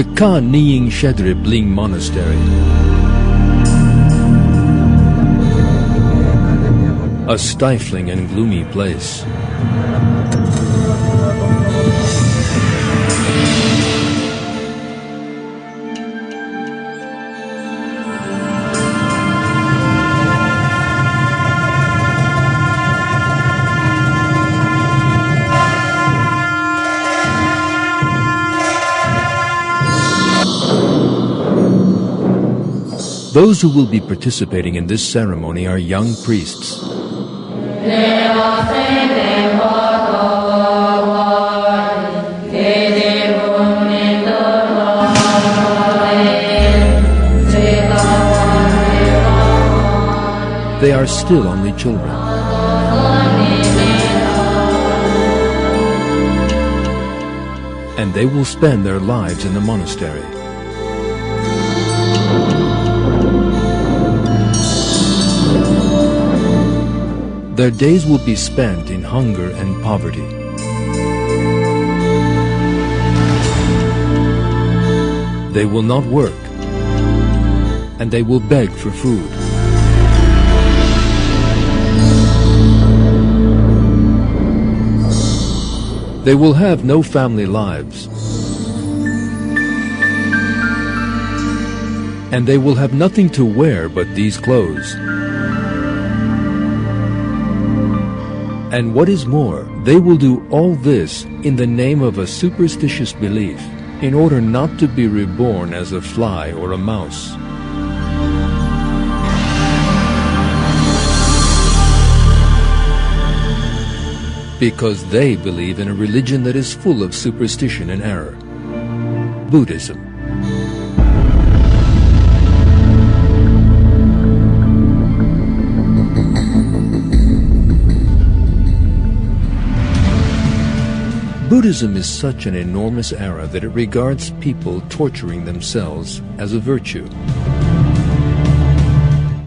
the Ka Nying Shedrip Ling Monastery. A stifling and gloomy place. Those who will be participating in this ceremony are young priests. They are still only children. And they will spend their lives in the monastery. Their days will be spent in hunger and poverty. They will not work, and they will beg for food. They will have no family lives, and they will have nothing to wear but these clothes. And what is more, they will do all this in the name of a superstitious belief, in order not to be reborn as a fly or a mouse. Because they believe in a religion that is full of superstition and error. Buddhism. Buddhism is such an enormous error that it regards people torturing themselves as a virtue.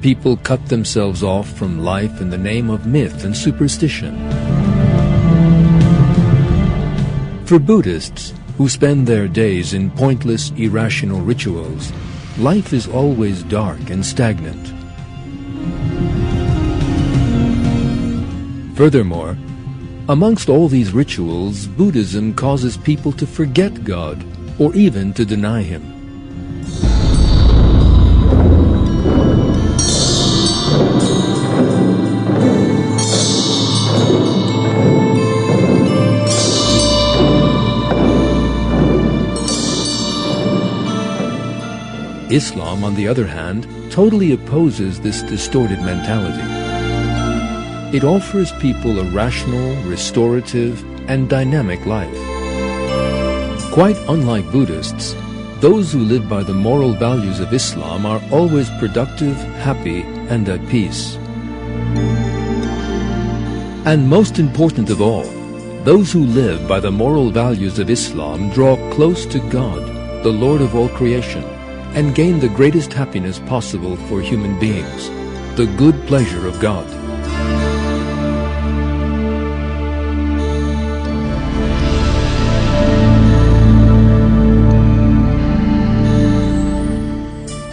People cut themselves off from life in the name of myth and superstition. For Buddhists, who spend their days in pointless, irrational rituals, life is always dark and stagnant. Furthermore, amongst all these rituals, Buddhism causes people to forget God, or even to deny Him. Islam, on the other hand, totally opposes this distorted mentality. It offers people a rational, restorative, and dynamic life. Quite unlike Buddhists, those who live by the moral values of Islam are always productive, happy, and at peace. And most important of all, those who live by the moral values of Islam draw close to God, the Lord of all creation, and gain the greatest happiness possible for human beings, the good pleasure of God.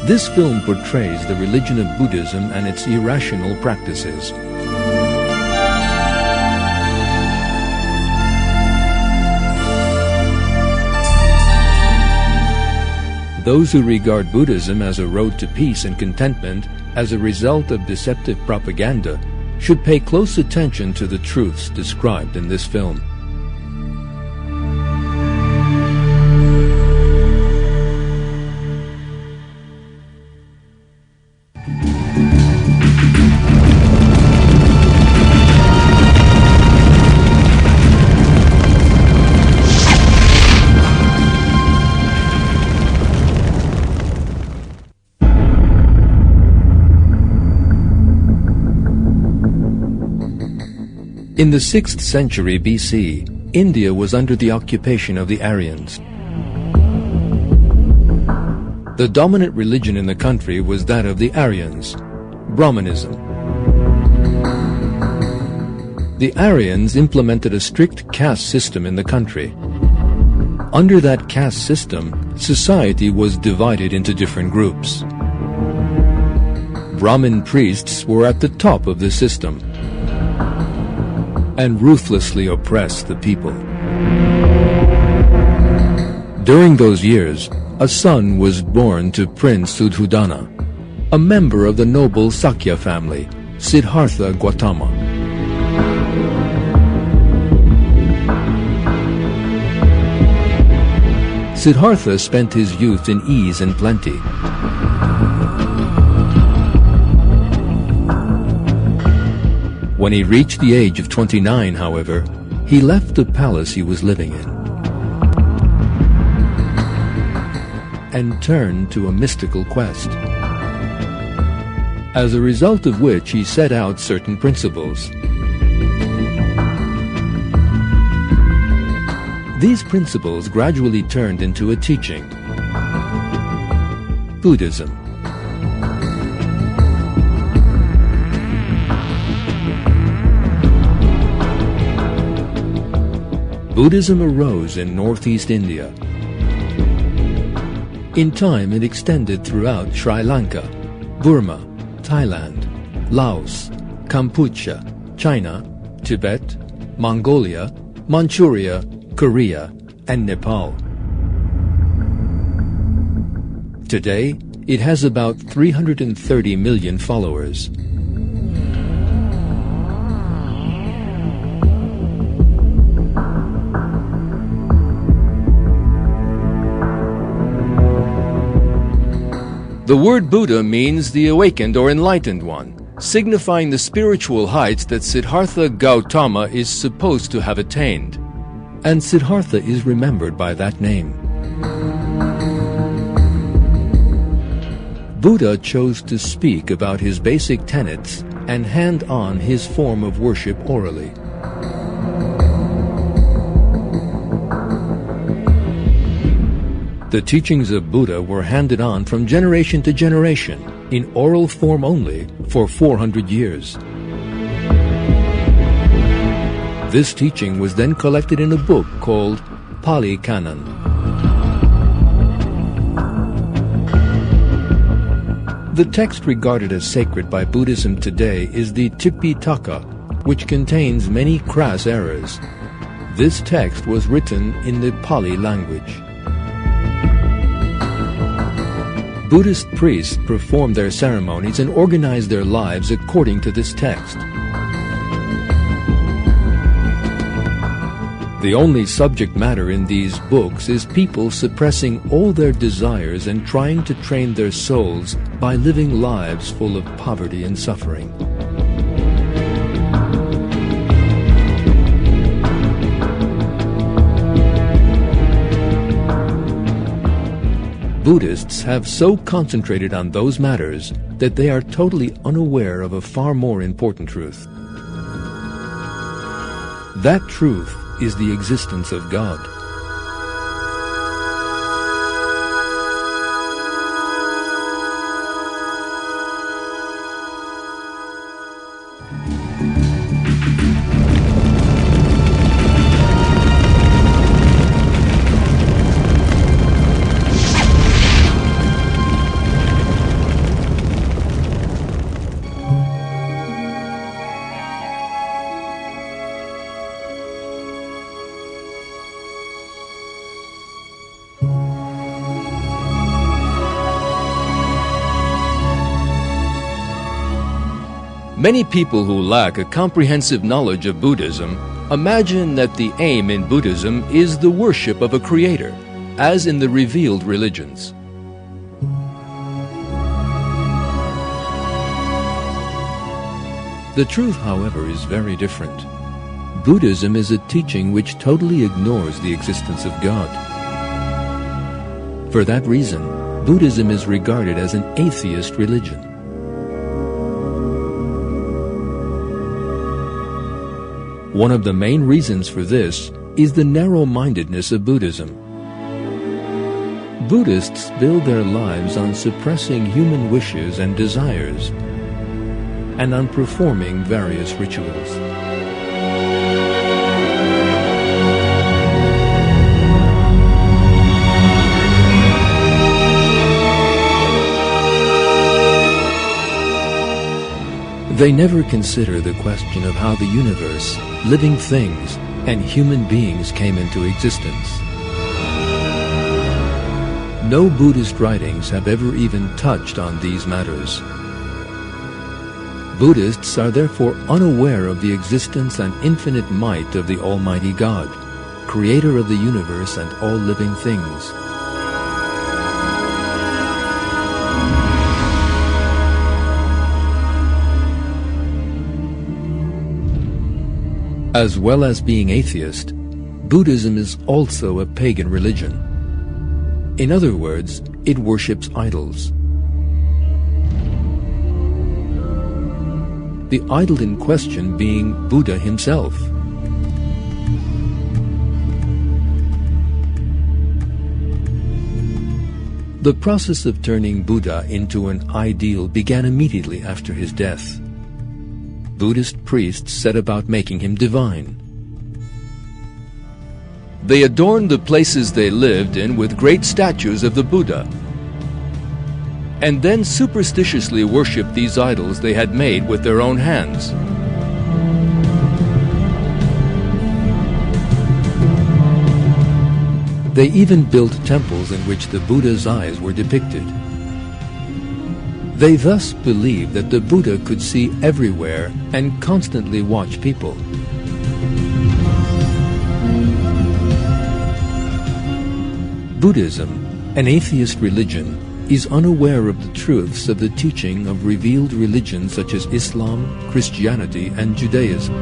This film portrays the religion of Buddhism and its irrational practices. Those who regard Buddhism as a road to peace and contentment as a result of deceptive propaganda should pay close attention to the truths described in this film. In the 6th century BC, India was under the occupation of the Aryans. The dominant religion in the country was that of the Aryans, Brahmanism. The Aryans implemented a strict caste system in the country. Under that caste system, society was divided into different groups. Brahmin priests were at the top of the system and ruthlessly oppressed the people. During those years, a son was born to Prince Suddhodana, a member of the noble Sakya family, Siddhartha Gautama. Siddhartha spent his youth in ease and plenty. When he reached the age of 29, however, he left the palace he was living in and turned to a mystical quest, as a result of which he set out certain principles. These principles gradually turned into a teaching, Buddhism. Buddhism arose in northeast India. In time it extended throughout Sri Lanka, Burma, Thailand, Laos, Kampuchea, China, Tibet, Mongolia, Manchuria, Korea, and Nepal. Today, it has about 330 million followers. The word Buddha means the awakened or enlightened one, signifying the spiritual heights that Siddhartha Gautama is supposed to have attained. And Siddhartha is remembered by that name. Buddha chose to speak about his basic tenets and hand on his form of worship orally. The teachings of Buddha were handed on from generation to generation, in oral form only, for 400 years. This teaching was then collected in a book called Pali Canon. The text regarded as sacred by Buddhism today is the Tipitaka, which contains many crass errors. This text was written in the Pali language. Buddhist priests performed their ceremonies and organized their lives according to this text. The only subject matter in these books is people suppressing all their desires and trying to train their souls by living lives full of poverty and suffering. Buddhists have so concentrated on those matters that they are totally unaware of a far more important truth. That truth is the existence of God. Many people who lack a comprehensive knowledge of Buddhism imagine that the aim in Buddhism is the worship of a creator, as in the revealed religions. The truth, however, is very different. Buddhism is a teaching which totally ignores the existence of God. For that reason, Buddhism is regarded as an atheist religion. One of the main reasons for this is the narrow-mindedness of Buddhism. Buddhists build their lives on suppressing human wishes and desires and on performing various rituals. They never consider the question of how the universe, living things, and human beings came into existence. No Buddhist writings have ever even touched on these matters. Buddhists are therefore unaware of the existence and infinite might of the Almighty God, creator of the universe and all living things. As well as being atheist, Buddhism is also a pagan religion. In other words, it worships idols. The idol in question being Buddha himself. The process of turning Buddha into an ideal began immediately after his death. Buddhist priests set about making him divine. They adorned the places they lived in with great statues of the Buddha, and then superstitiously worshipped these idols they had made with their own hands. They even built temples in which the Buddha's eyes were depicted. They thus believed that the Buddha could see everywhere and constantly watch people. Buddhism, an atheist religion, is unaware of the truths of the teaching of revealed religions such as Islam, Christianity, and Judaism.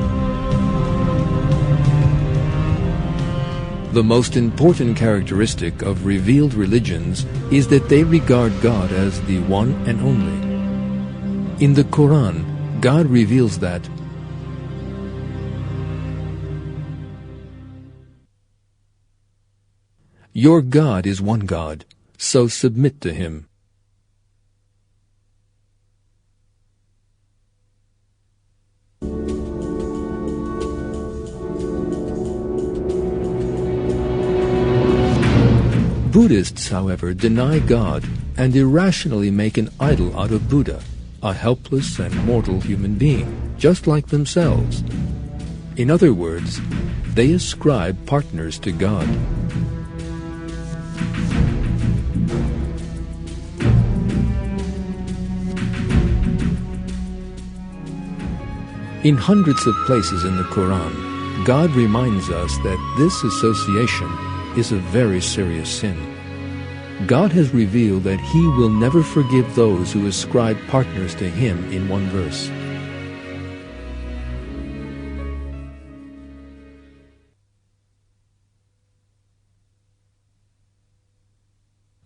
The most important characteristic of revealed religions is that they regard God as the one and only. In the Quran, God reveals that your God is one God, so submit to him. Buddhists, however, deny God and irrationally make an idol out of Buddha, a helpless and mortal human being, just like themselves. In other words, they ascribe partners to God. In hundreds of places in the Quran, God reminds us that this association is a very serious sin. God has revealed that He will never forgive those who ascribe partners to Him in one verse.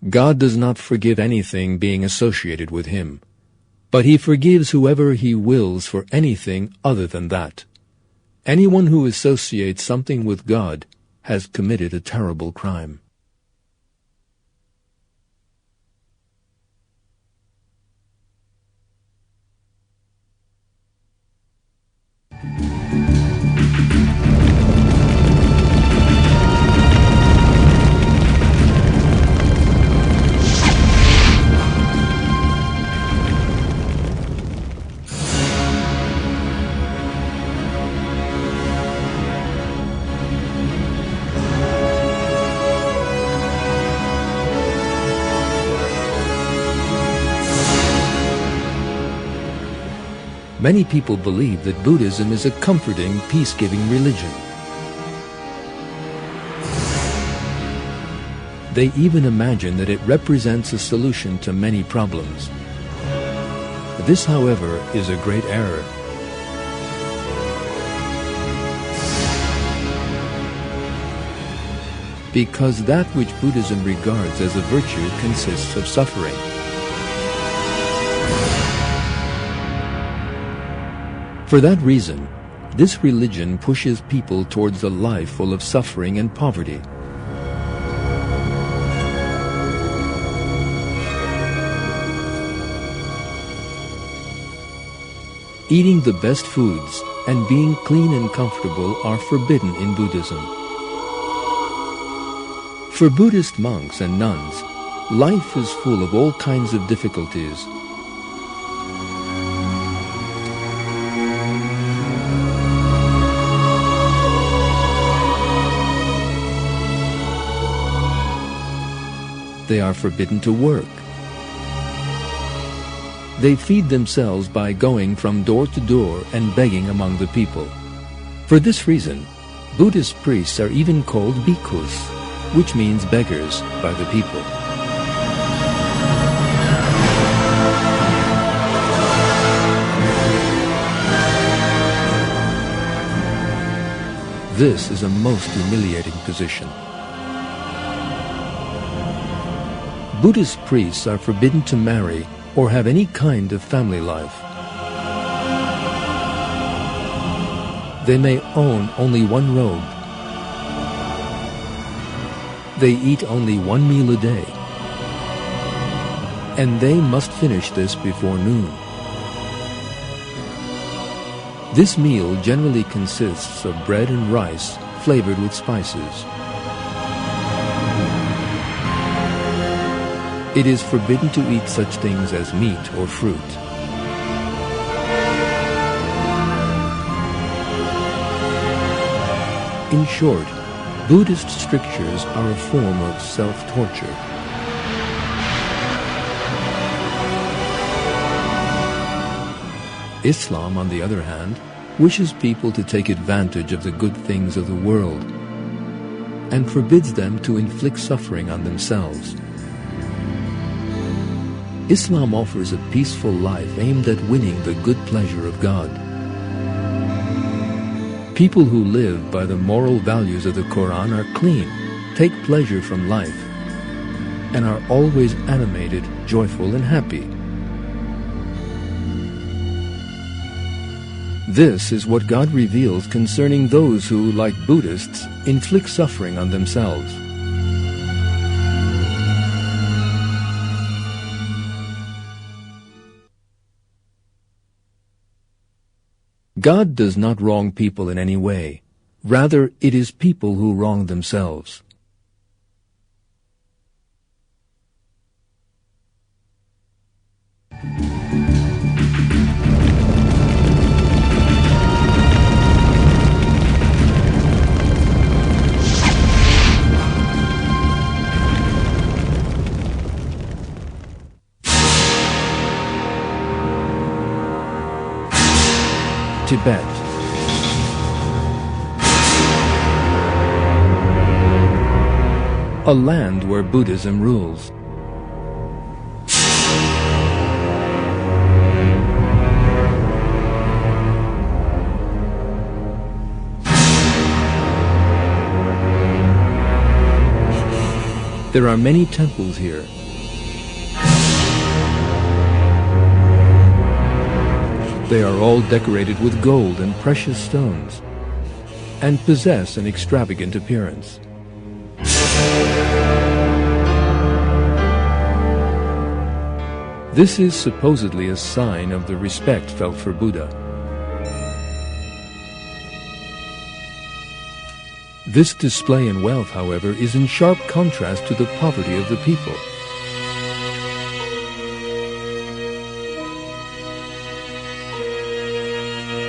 God does not forgive anything being associated with Him, but He forgives whoever He wills for anything other than that. Anyone who associates something with God has committed a terrible crime. Many people believe that Buddhism is a comforting, peace-giving religion. They even imagine that it represents a solution to many problems. This, however, is a great error. Because that which Buddhism regards as a virtue consists of suffering. For that reason, this religion pushes people towards a life full of suffering and poverty. Eating the best foods and being clean and comfortable are forbidden in Buddhism. For Buddhist monks and nuns, life is full of all kinds of difficulties. They are forbidden to work. They feed themselves by going from door to door and begging among the people. For this reason, Buddhist priests are even called bhikkhus, which means beggars, by the people. This is a most humiliating position. Buddhist priests are forbidden to marry or have any kind of family life. They may own only one robe. They eat only one meal a day. And they must finish this before noon. This meal generally consists of bread and rice flavored with spices. It is forbidden to eat such things as meat or fruit. In short, Buddhist strictures are a form of self-torture. Islam, on the other hand, wishes people to take advantage of the good things of the world and forbids them to inflict suffering on themselves. Islam offers a peaceful life aimed at winning the good pleasure of God. People who live by the moral values of the Quran are clean, take pleasure from life, and are always animated, joyful, and happy. This is what God reveals concerning those who, like Buddhists, inflict suffering on themselves. God does not wrong people in any way. Rather, it is people who wrong themselves. Tibet. A land where Buddhism rules. There are many temples here. They are all decorated with gold and precious stones, and possess an extravagant appearance. This is supposedly a sign of the respect felt for Buddha. This display in wealth, however, is in sharp contrast to the poverty of the people.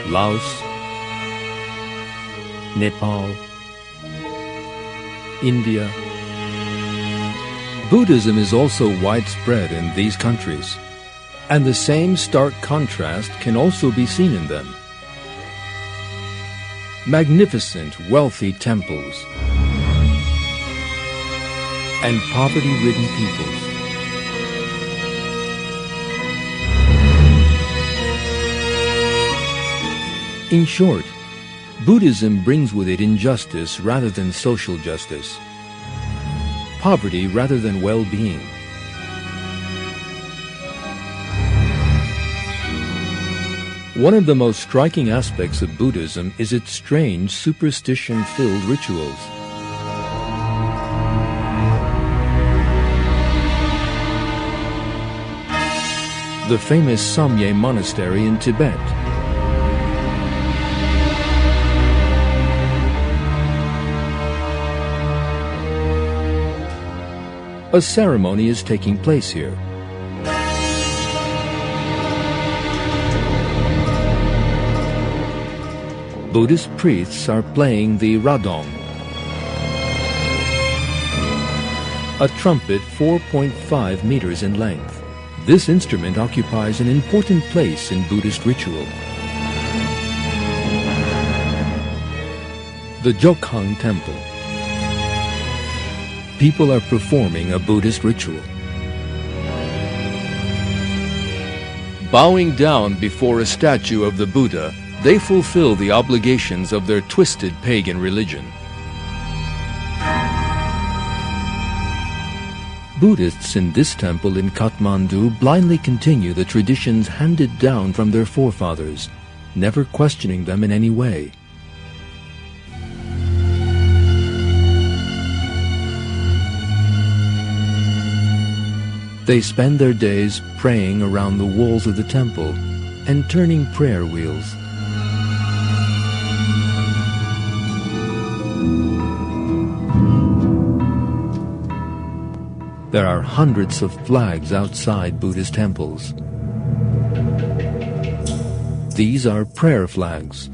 Laos, Nepal, India. Buddhism is also widespread in these countries, and the same stark contrast can also be seen in them. Magnificent, wealthy temples and poverty-ridden peoples. In short, Buddhism brings with it injustice rather than social justice, poverty rather than well-being. One of the most striking aspects of Buddhism is its strange, superstition-filled rituals. The famous Samye Monastery in Tibet. A ceremony is taking place here. Buddhist priests are playing the radong, a trumpet 4.5 meters in length. This instrument occupies an important place in Buddhist ritual. The Jokhang Temple. People are performing a Buddhist ritual. Bowing down before a statue of the Buddha, they fulfill the obligations of their twisted pagan religion. Buddhists in this temple in Kathmandu blindly continue the traditions handed down from their forefathers, never questioning them in any way. They spend their days praying around the walls of the temple and turning prayer wheels. There are hundreds of flags outside Buddhist temples. These are prayer flags.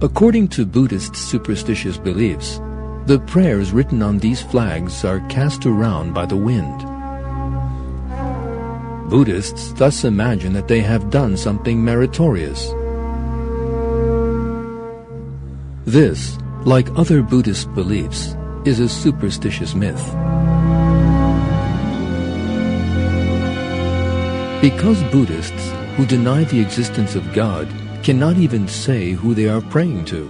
According to Buddhist superstitious beliefs, the prayers written on these flags are cast around by the wind. Buddhists thus imagine that they have done something meritorious. This, like other Buddhist beliefs, is a superstitious myth. Because Buddhists who deny the existence of God cannot even say who they are praying to.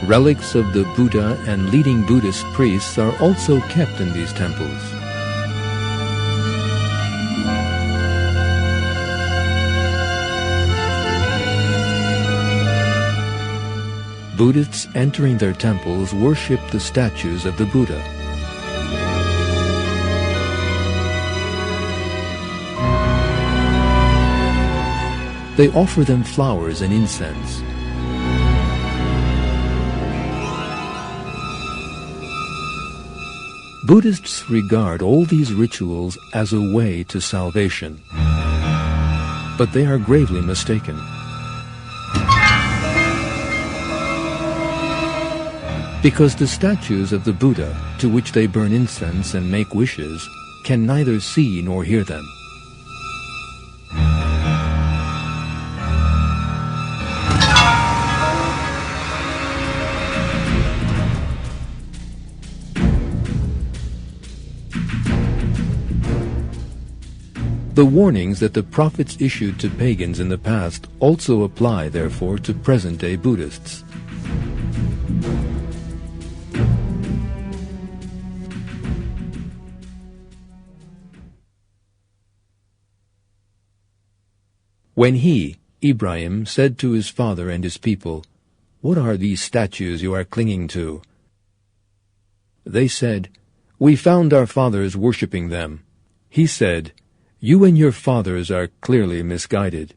Relics of the Buddha and leading Buddhist priests are also kept in these temples. Buddhists entering their temples worship the statues of the Buddha. They offer them flowers and incense. Buddhists regard all these rituals as a way to salvation, but they are gravely mistaken. Because the statues of the Buddha, to which they burn incense and make wishes, can neither see nor hear them. The warnings that the prophets issued to pagans in the past also apply, therefore, to present-day Buddhists. When he, Ibrahim, said to his father and his people, "What are these statues you are clinging to?" They said, "We found our fathers worshipping them." He said, "You and your fathers are clearly misguided."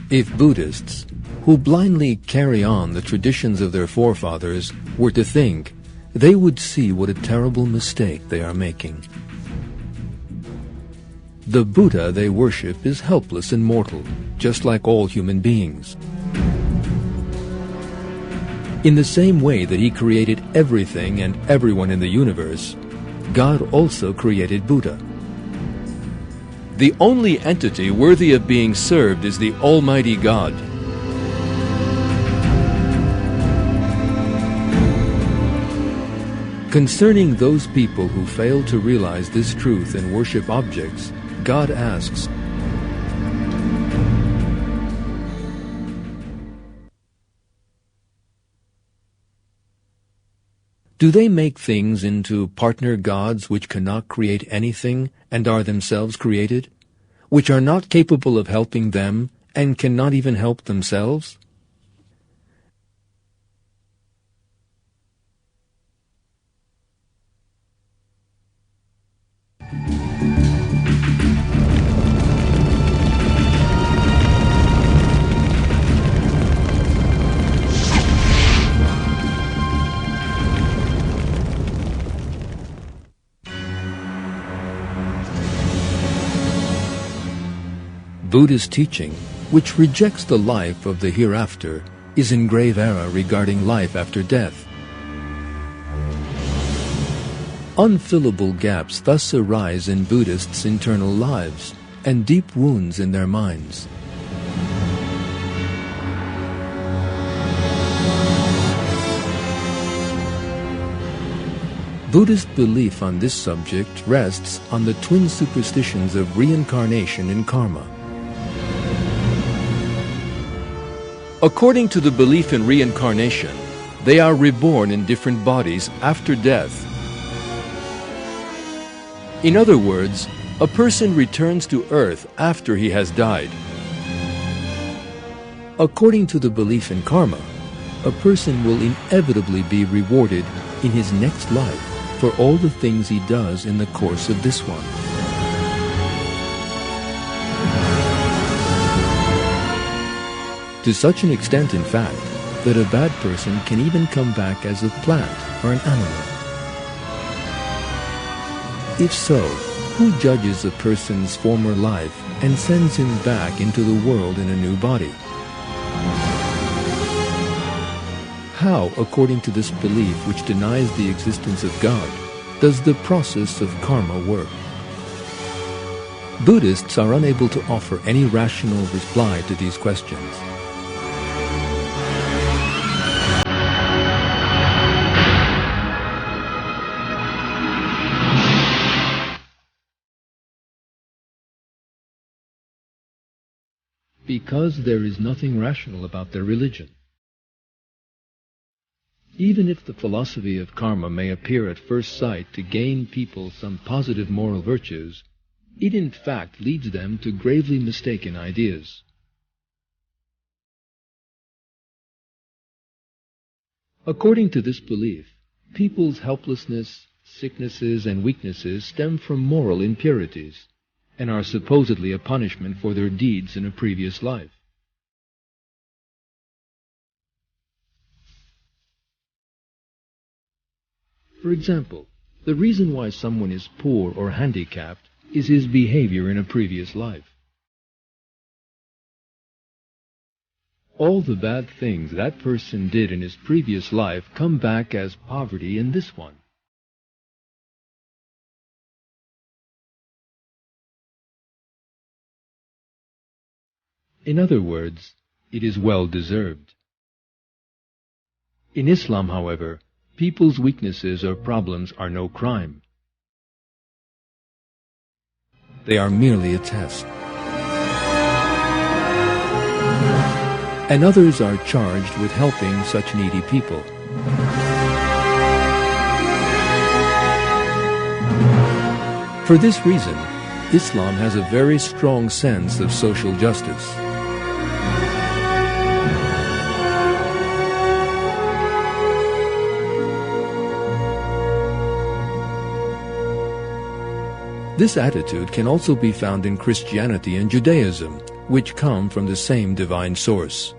If Buddhists, who blindly carry on the traditions of their forefathers, were to think, they would see what a terrible mistake they are making. The Buddha they worship is helpless and mortal, just like all human beings. In the same way that he created everything and everyone in the universe, God also created Buddha. The only entity worthy of being served is the Almighty God. Concerning those people who fail to realize this truth and worship objects, God asks, do they make things into partner gods which cannot create anything and are themselves created, which are not capable of helping them and cannot even help themselves? Buddhist teaching, which rejects the life of the hereafter, is in grave error regarding life after death. Unfillable gaps thus arise in Buddhists' internal lives and deep wounds in their minds. Buddhist belief on this subject rests on the twin superstitions of reincarnation and karma. According to the belief in reincarnation, they are reborn in different bodies after death. In other words, a person returns to earth after he has died. According to the belief in karma, a person will inevitably be rewarded in his next life for all the things he does in the course of this one. To such an extent, in fact, that a bad person can even come back as a plant or an animal. If so, who judges a person's former life and sends him back into the world in a new body? How, according to this belief which denies the existence of God, does the process of karma work? Buddhists are unable to offer any rational reply to these questions. Because there is nothing rational about their religion. Even if the philosophy of karma may appear at first sight to gain people some positive moral virtues, it in fact leads them to gravely mistaken ideas. According to this belief, people's helplessness, sicknesses, and weaknesses stem from moral impurities, and are supposedly a punishment for their deeds in a previous life. For example, the reason why someone is poor or handicapped is his behavior in a previous life. All the bad things that person did in his previous life come back as poverty in this one. In other words, it is well deserved. In Islam, however, people's weaknesses or problems are no crime. They are merely a test. And others are charged with helping such needy people. For this reason, Islam has a very strong sense of social justice. This attitude can also be found in Christianity and Judaism, which come from the same divine source.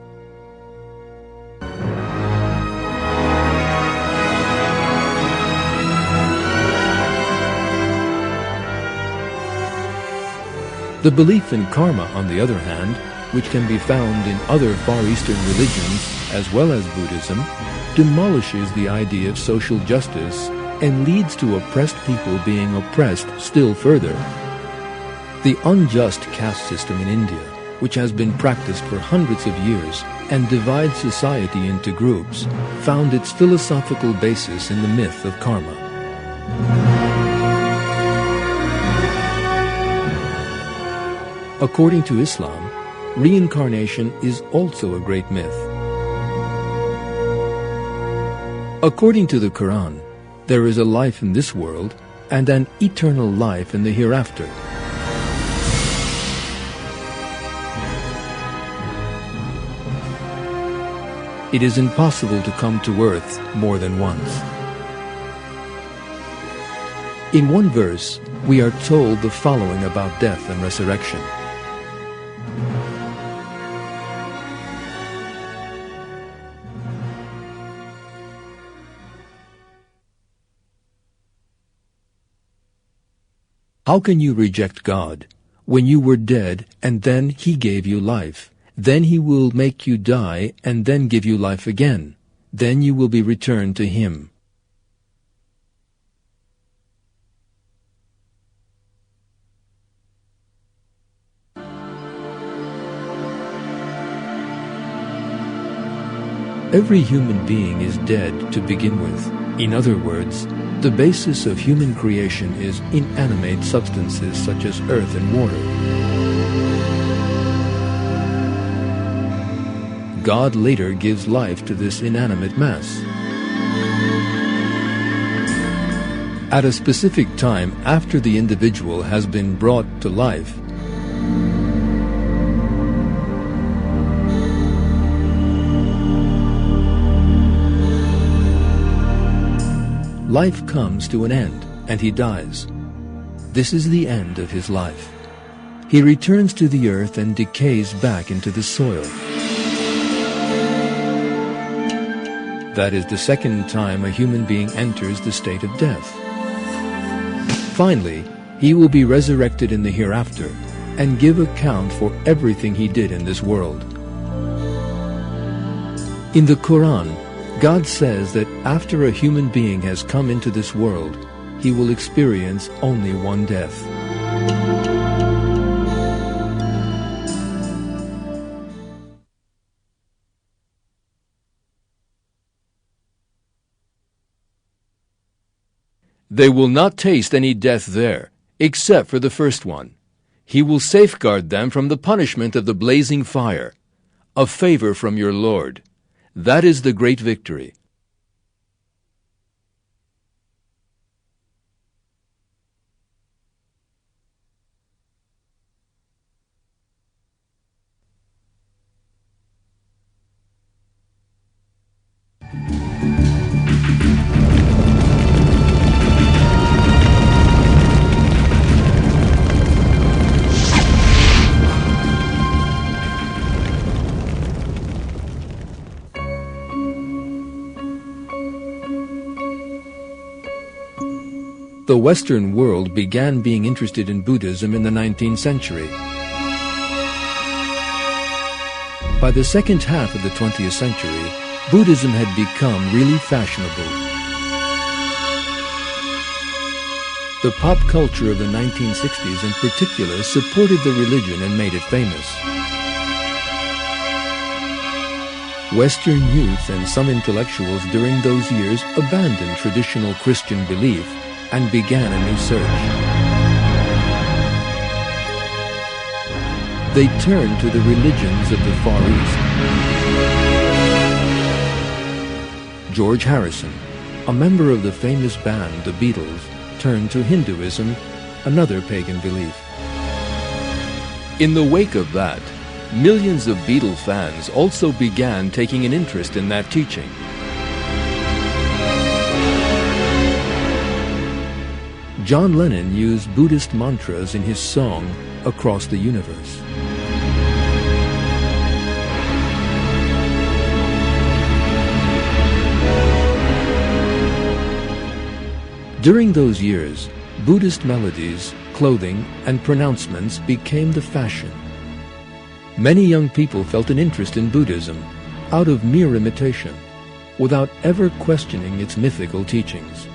The belief in karma, on the other hand, which can be found in other Far Eastern religions as well as Buddhism, demolishes the idea of social justice and leads to oppressed people being oppressed still further. The unjust caste system in India, which has been practiced for hundreds of years and divides society into groups, found its philosophical basis in the myth of karma. According to Islam, reincarnation is also a great myth. According to the Quran, there is a life in this world and an eternal life in the hereafter. It is impossible to come to earth more than once. In one verse, we are told the following about death and resurrection. How can you reject God, when you were dead, and then he gave you life. Then he will make you die, and then give you life again. Then you will be returned to him. Every human being is dead to begin with. In other words, the basis of human creation is inanimate substances such as earth and water. God later gives life to this inanimate mass. At a specific time after the individual has been brought to life, life comes to an end, and he dies. This is the end of his life. He returns to the earth and decays back into the soil. That is the second time a human being enters the state of death. Finally, he will be resurrected in the hereafter and give account for everything he did in this world. In the Quran, God says that after a human being has come into this world, he will experience only one death. They will not taste any death there, except for the first one. He will safeguard them from the punishment of the blazing fire, a favor from your Lord. That is the great victory. The Western world began being interested in Buddhism in the 19th century. By the second half of the 20th century, Buddhism had become really fashionable. The pop culture of the 1960s in particular supported the religion and made it famous. Western youth and some intellectuals during those years abandoned traditional Christian belief and began a new search. They turned to the religions of the Far East. George Harrison, a member of the famous band The Beatles, turned to Hinduism, another pagan belief. In the wake of that, millions of Beatle fans also began taking an interest in that teaching. John Lennon used Buddhist mantras in his song Across the Universe. During those years, Buddhist melodies, clothing, and pronouncements became the fashion. Many young people felt an interest in Buddhism out of mere imitation, without ever questioning its mythical teachings.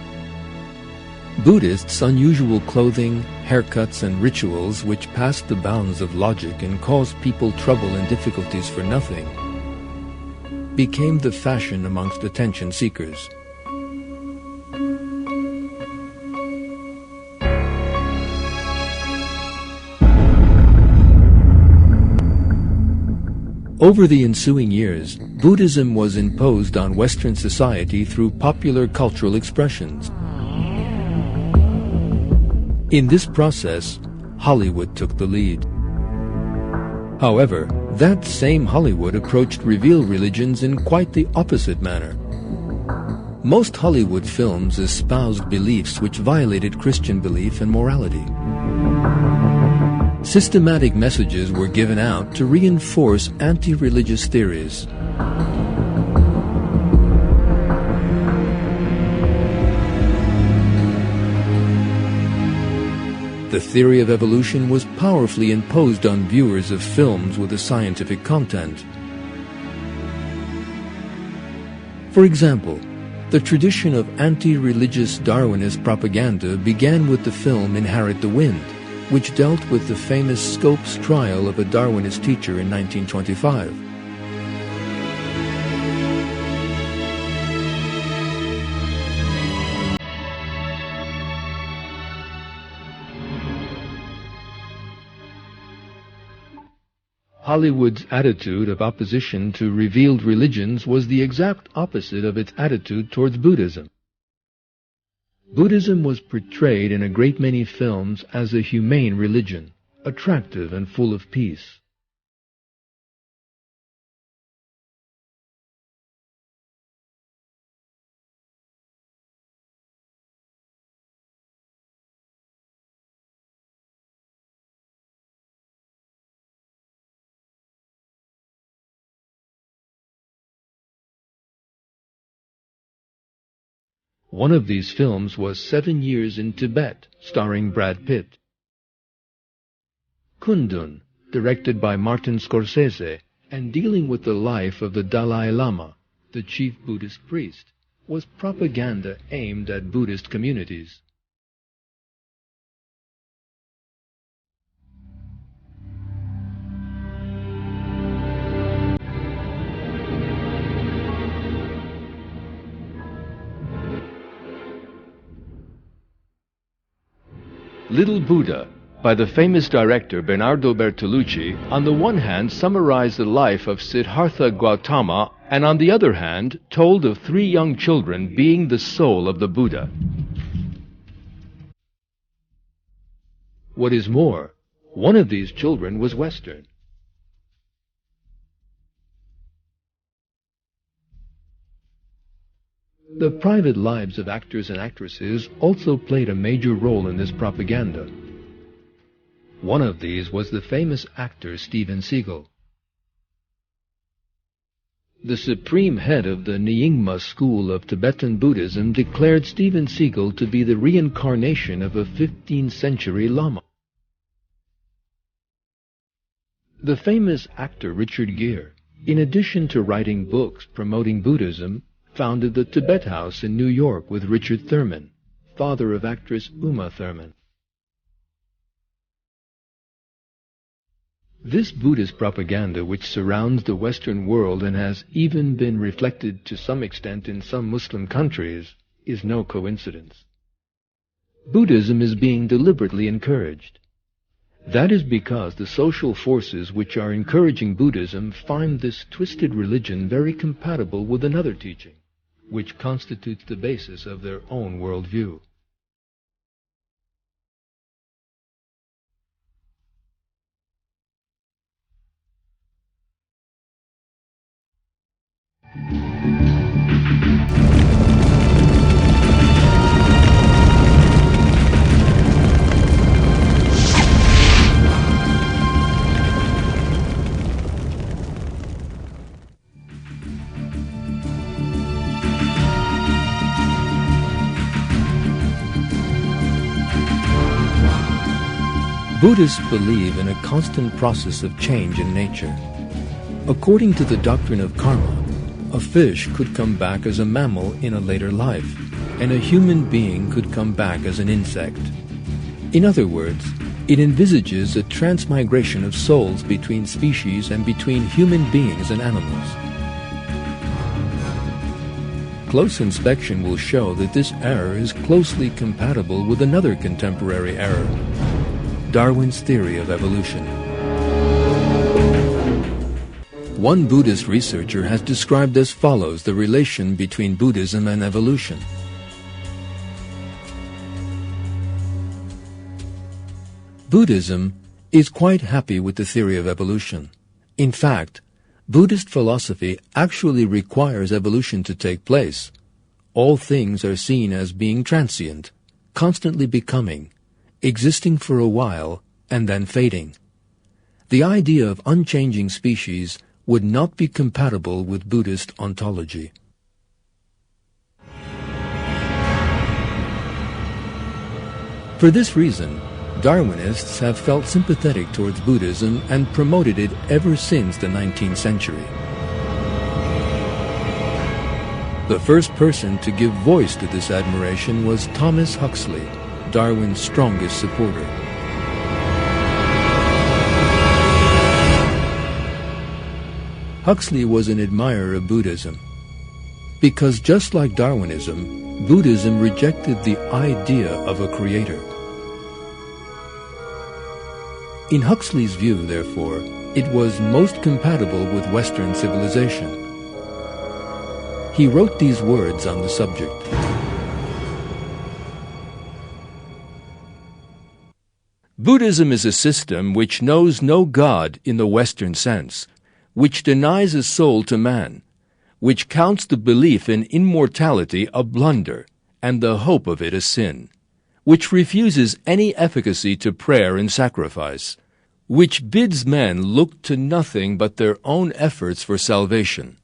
Buddhists' unusual clothing, haircuts, and rituals which passed the bounds of logic and caused people trouble and difficulties for nothing became the fashion amongst attention seekers. Over the ensuing years, Buddhism was imposed on Western society through popular cultural expressions. In this process, Hollywood took the lead. However, that same Hollywood approached revealed religions in quite the opposite manner. Most Hollywood films espoused beliefs which violated Christian belief and morality. Systematic messages were given out to reinforce anti-religious theories. The theory of evolution was powerfully imposed on viewers of films with a scientific content. For example, the tradition of anti-religious Darwinist propaganda began with the film Inherit the Wind, which dealt with the famous Scopes trial of a Darwinist teacher in 1925. Hollywood's attitude of opposition to revealed religions was the exact opposite of its attitude towards Buddhism. Buddhism was portrayed in a great many films as a humane religion, attractive and full of peace. One of these films was 7 Years in Tibet, starring Brad Pitt. Kundun, directed by Martin Scorsese, and dealing with the life of the Dalai Lama, the chief Buddhist priest, was propaganda aimed at Buddhist communities. Little Buddha, by the famous director Bernardo Bertolucci, on the one hand summarized the life of Siddhartha Gautama, and on the other hand told of 3 young children being the soul of the Buddha. What is more, one of these children was Western. The private lives of actors and actresses also played a major role in this propaganda. One of these was the famous actor Steven Seagal. The supreme head of the Nyingma school of Tibetan Buddhism declared Steven Seagal to be the reincarnation of a 15th century Lama. The famous actor Richard Gere, in addition to writing books promoting Buddhism, founded the Tibet House in New York with Richard Thurman, father of actress Uma Thurman. This Buddhist propaganda, which surrounds the Western world and has even been reflected to some extent in some Muslim countries, is no coincidence. Buddhism is being deliberately encouraged. That is because the social forces which are encouraging Buddhism find this twisted religion very compatible with another teaching, which constitutes the basis of their own worldview. Buddhists believe in a constant process of change in nature. According to the doctrine of karma, a fish could come back as a mammal in a later life, and a human being could come back as an insect. In other words, it envisages a transmigration of souls between species and between human beings and animals. Close inspection will show that this error is closely compatible with another contemporary error, Darwin's theory of evolution. One Buddhist researcher has described as follows the relation between Buddhism and evolution. Buddhism is quite happy with the theory of evolution. In fact, Buddhist philosophy actually requires evolution to take place. All things are seen as being transient, constantly becoming, existing for a while, and then fading. The idea of unchanging species would not be compatible with Buddhist ontology. For this reason, Darwinists have felt sympathetic towards Buddhism and promoted it ever since the 19th century. The first person to give voice to this admiration was Thomas Huxley, Darwin's strongest supporter. Huxley was an admirer of Buddhism, because just like Darwinism, Buddhism rejected the idea of a creator. In Huxley's view, therefore, it was most compatible with Western civilization. He wrote these words on the subject. Buddhism is a system which knows no God in the Western sense, which denies a soul to man, which counts the belief in immortality a blunder and the hope of it a sin, which refuses any efficacy to prayer and sacrifice, which bids men look to nothing but their own efforts for salvation.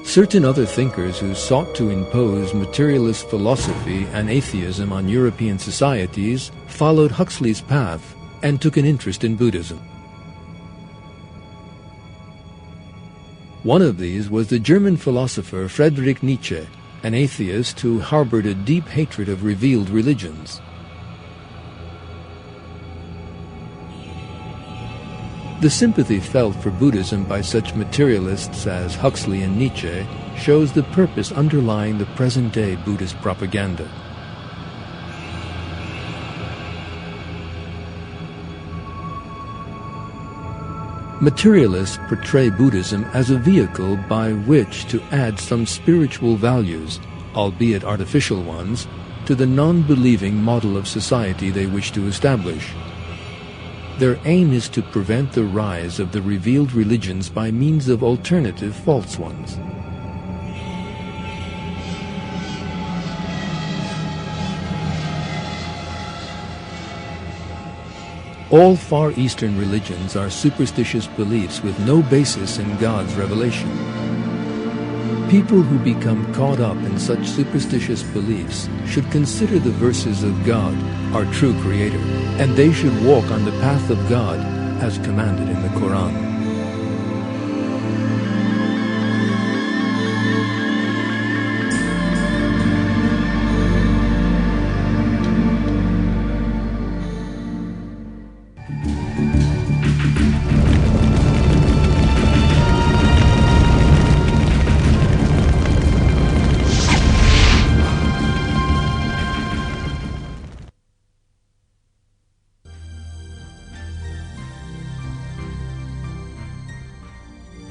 Certain other thinkers who sought to impose materialist philosophy and atheism on European societies followed Huxley's path and took an interest in Buddhism. One of these was the German philosopher Friedrich Nietzsche, an atheist who harbored a deep hatred of revealed religions. The sympathy felt for Buddhism by such materialists as Huxley and Nietzsche shows the purpose underlying the present-day Buddhist propaganda. Materialists portray Buddhism as a vehicle by which to add some spiritual values, albeit artificial ones, to the non-believing model of society they wish to establish. Their aim is to prevent the rise of the revealed religions by means of alternative false ones. All Far Eastern religions are superstitious beliefs with no basis in God's revelation. People who become caught up in such superstitious beliefs should consider the verses of God, our true Creator, and they should walk on the path of God as commanded in the Kur'an.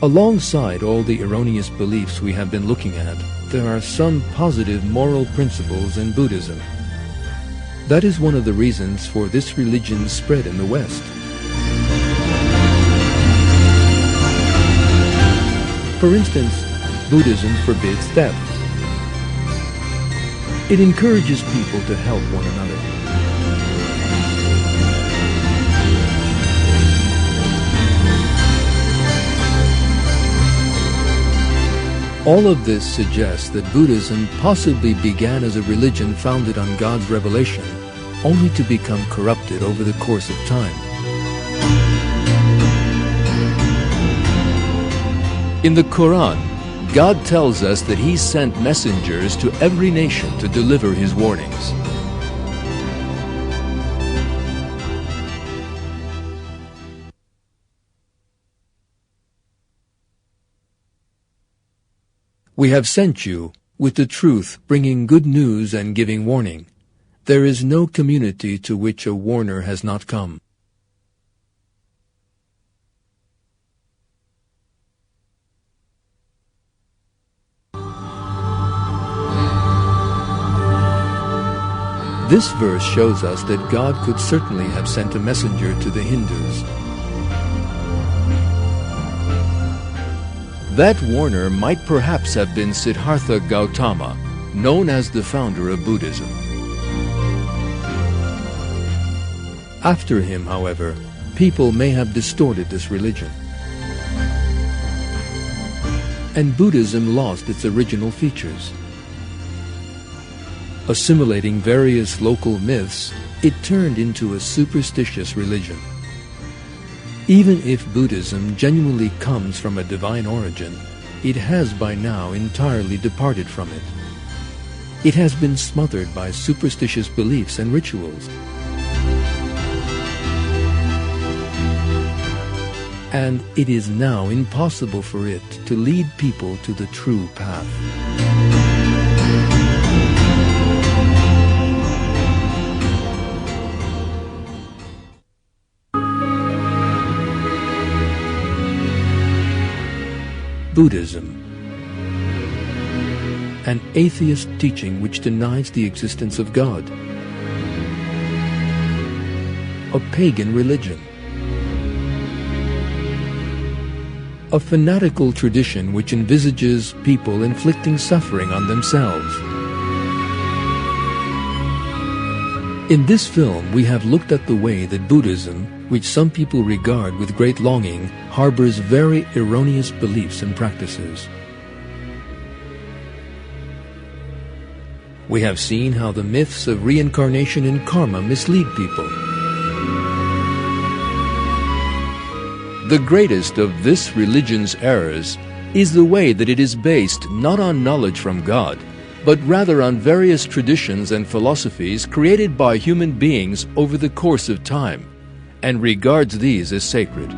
Alongside all the erroneous beliefs we have been looking at, there are some positive moral principles in Buddhism. That is one of the reasons for this religion's spread in the West. For instance, Buddhism forbids theft. It encourages people to help one another. All of this suggests that Buddhism possibly began as a religion founded on God's revelation, only to become corrupted over the course of time. In the Quran, God tells us that He sent messengers to every nation to deliver His warnings. We have sent you with the truth, bringing good news and giving warning. There is no community to which a warner has not come. This verse shows us that God could certainly have sent a messenger to the Hindus. That warner might perhaps have been Siddhartha Gautama, known as the founder of Buddhism. After him, however, people may have distorted this religion. and Buddhism lost its original features. Assimilating various local myths, it turned into a superstitious religion. Even if Buddhism genuinely comes from a divine origin, it has by now entirely departed from it. It has been smothered by superstitious beliefs and rituals. And it is now impossible for it to lead people to the true path. Buddhism, an atheist teaching which denies the existence of God. A pagan religion. A fanatical tradition which envisages people inflicting suffering on themselves. In this film, we have looked at the way that Buddhism, which some people regard with great longing, harbors very erroneous beliefs and practices. We have seen how the myths of reincarnation and karma mislead people. The greatest of this religion's errors is the way that it is based not on knowledge from God, but rather on various traditions and philosophies created by human beings over the course of time, and regards these as sacred.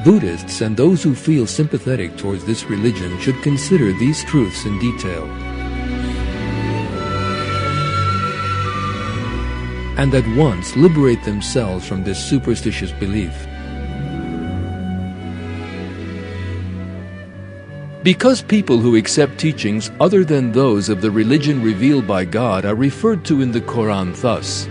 Buddhists and those who feel sympathetic towards this religion should consider these truths in detail, and at once liberate themselves from this superstitious belief. Because people who accept teachings other than those of the religion revealed by God are referred to in the Quran thus: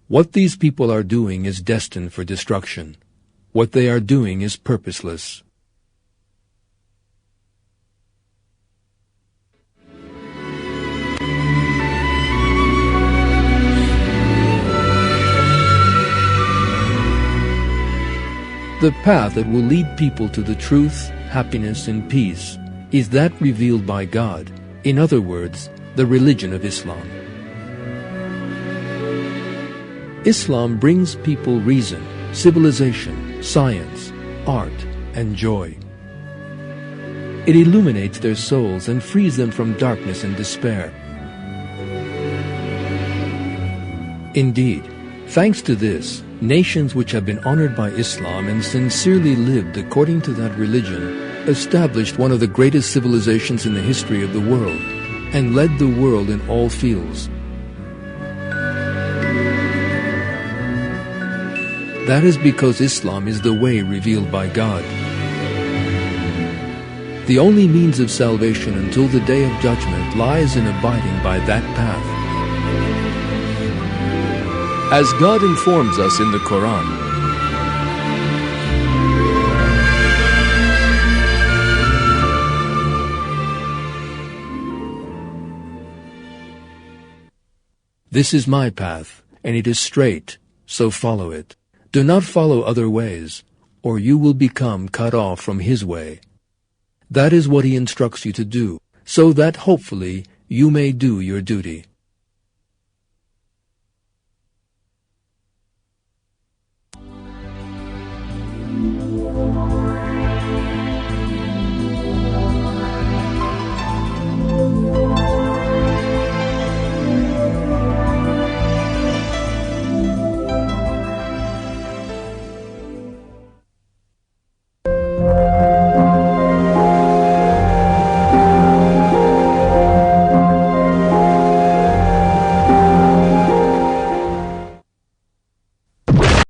what these people are doing is destined for destruction. What they are doing is purposeless. The path that will lead people to the truth, happiness, and peace is that revealed by God, in other words, the religion of Islam. Islam brings people reason, civilization, science, art, and joy. It illuminates their souls and frees them from darkness and despair. Indeed, thanks to this, nations which have been honored by Islam and sincerely lived according to that religion established one of the greatest civilizations in the history of the world and led the world in all fields. That is because Islam is the way revealed by God. The only means of salvation until the day of judgment lies in abiding by that path. As God informs us in the Quran, "This is my path, and it is straight, so follow it. Do not follow other ways, or you will become cut off from His way." That is what He instructs you to do, so that hopefully you may do your duty.